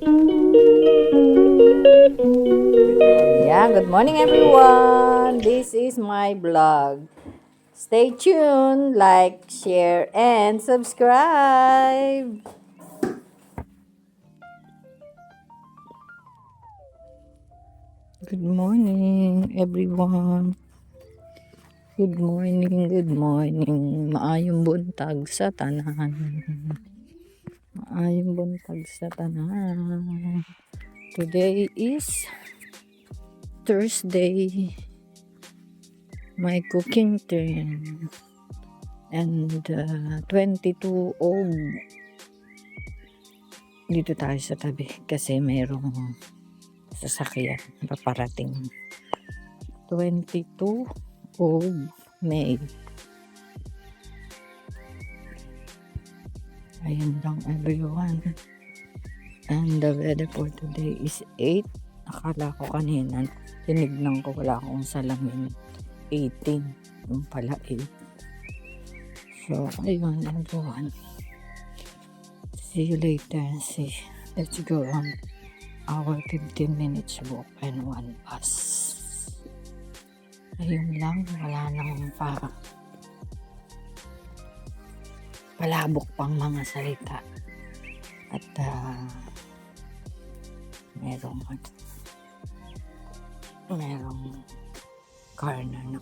Yeah, good morning everyone. This is my vlog. Stay tuned, like, share, and subscribe. Good morning everyone. Good morning, good morning. Maayong buntag sa tanan. Maayong buntag sa tanan. Today is Thursday. My cooking turn. And 22 dito tayo sa tabi kasi mayroong sasakyan paparating. 22 May. Ayun lang everyone. And the weather for today is 8. Akala ko kanina tinignan ko wala akong salamin. 18. Yung pala 8. So ayun everyone. See you later. See. Let's go on our 15 minutes walk and one bus. Ayun lang, wala nang palabok pang mga salita. At merong car na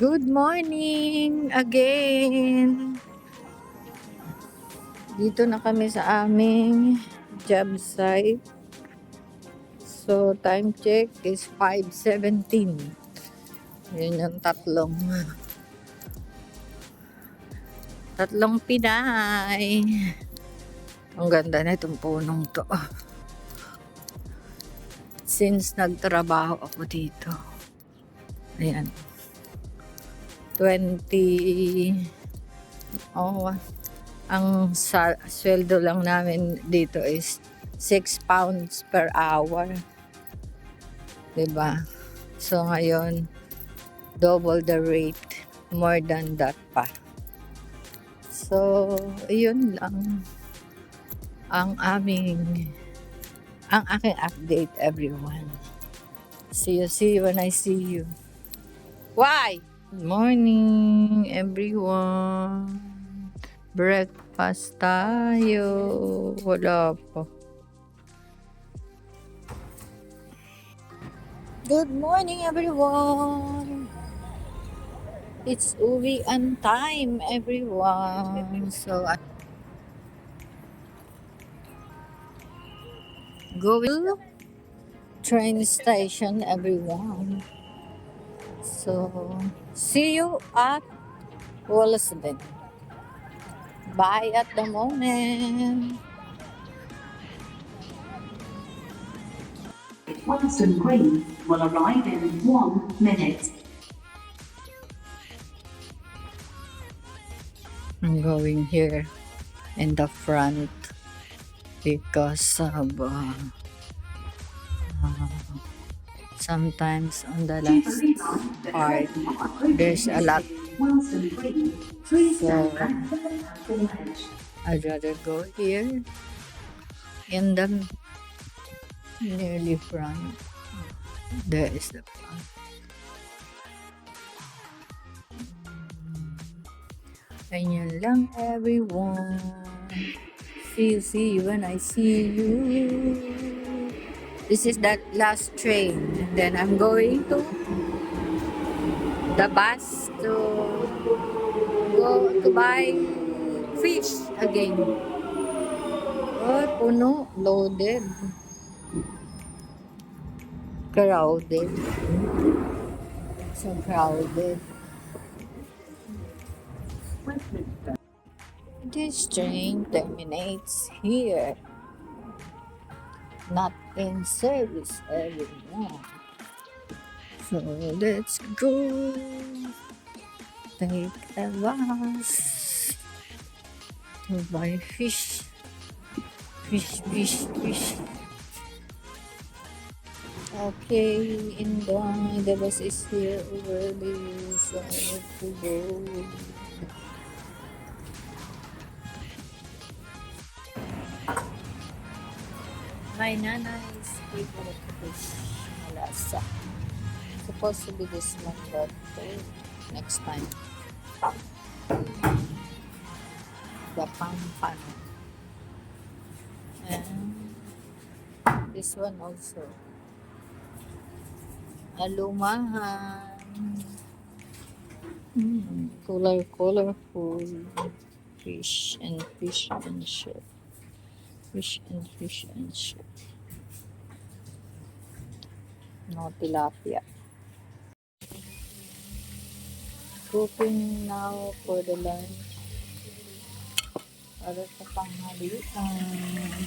Good morning again. Dito na kami sa aming job site. So, time check is 5:17. Yun yung tatlong Pinay. Ang ganda na itong punong to. Since nagtrabaho ako dito. Ayan. 20. Ang sweldo lang namin dito is 6 pounds per hour. Diba? So ngayon, double the rate. More than that pa. So, yun lang ang aking update everyone. See you when I see you. Why? Good morning everyone. Breakfast tayo. Wala pa. Good morning everyone. It's uwian time everyone. So going train station everyone. So see you at Wollaston. Bye at the moment. Wollaston Green will arrive in 1 minute. I'm going here in the front because of sometimes on the last part there's a lot, so I'd rather go here in the nearly front. There is the front. Ayun lang everyone. See you when I see you. This is that last train. And then I'm going to the bus to go to buy fish again. Oh, puno. Loaded. Crowded. So crowded. This train terminates here. Not in service anymore. So let's go. Take a bus to buy fish. Fish. Okay, the bus is here already. So I have to go. my nanay's favorite fish, malasa. Supposed to be this one, but next time. The pampan. And this one also. Alumahan. Colorful fish and shell. Fish and shell. No tilapia. Cooking now for the lunch. Para sa panghalian.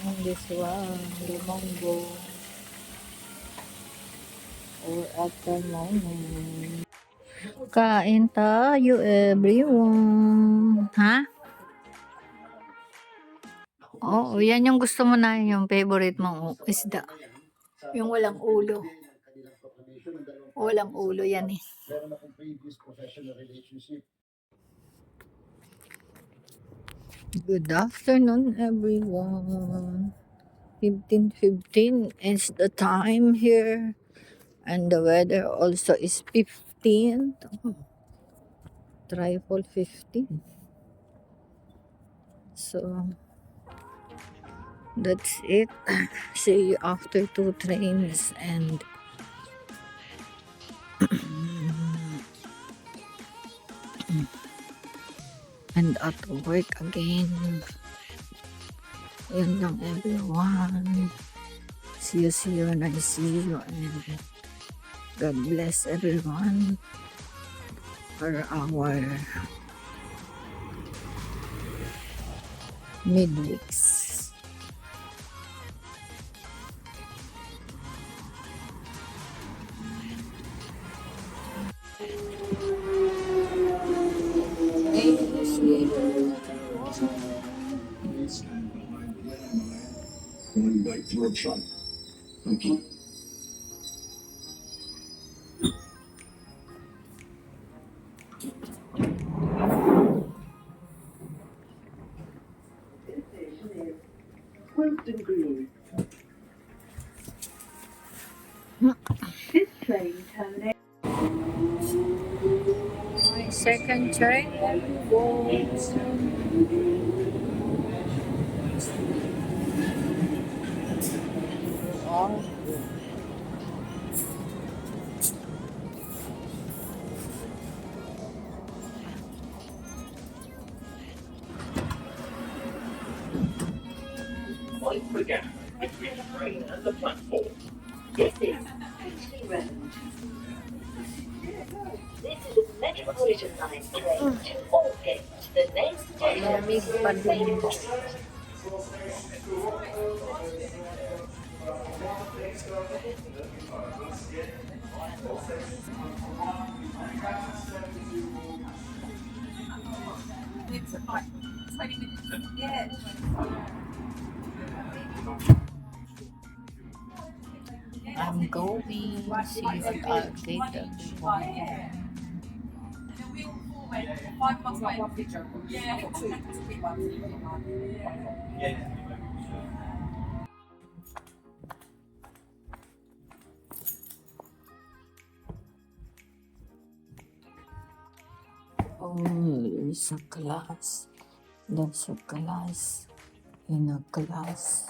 And this one, limongo. Or at the moment. Kain tayo, everyone. Ha? Oo, yan yung gusto mo na, yung favorite mong isda. Yung walang ulo. Walang ulo yan eh. Good afternoon, everyone. 15:15 is the time here. And the weather also is 15. Triple 15. So, that's it. See you after 2 trains and at work again. Yun lang, everyone. See you and I see you, and God bless everyone for our midweeks. Going back through a truck. Okay. Wilton Green. This train terminates. My second train. Oh. Mind the gap between the train and the platform. This is Ashley Road. This is a Metropolitan Line train to Aldgate. The next Malamig pa din. I'm going. See you at Aldgate, everyone. Oh, there's a class. There's a class. In a class.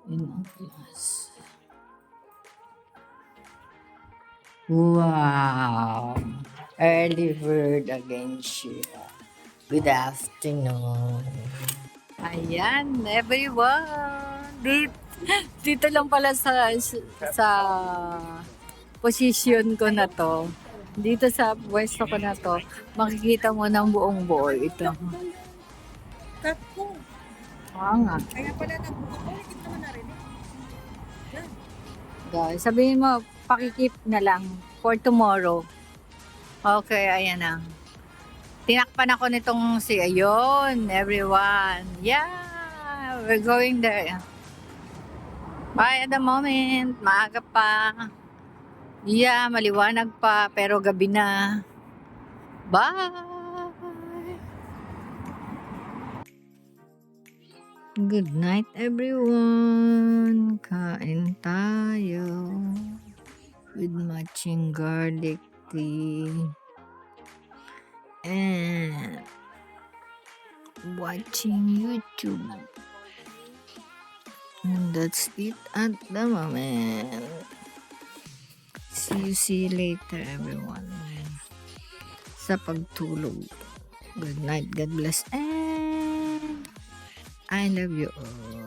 In a class. Wow! Early bird again siya. Good afternoon. Ayan, everyone. Dito lang pala sa position ko na to. Dito sa pwesto ko na to, makikita mo ng buong buo ito. Tatlo. Nga. Kaya pala nagbuka. Hindi naman narinig. Guys, sabihin mo, pakikip na lang for tomorrow. Okay, ayan na. Tinakpan ako nitong ayun, everyone. Yeah, we're going there. Bye at the moment. Maaga pa. Yeah, maliwanag pa, pero gabi na. Bye! Good night, everyone. Kain tayo with matching garlic tea and watching YouTube. And that's it at the moment. See you later, everyone. Sa pagtulog. Good night, God bless, and I love you all.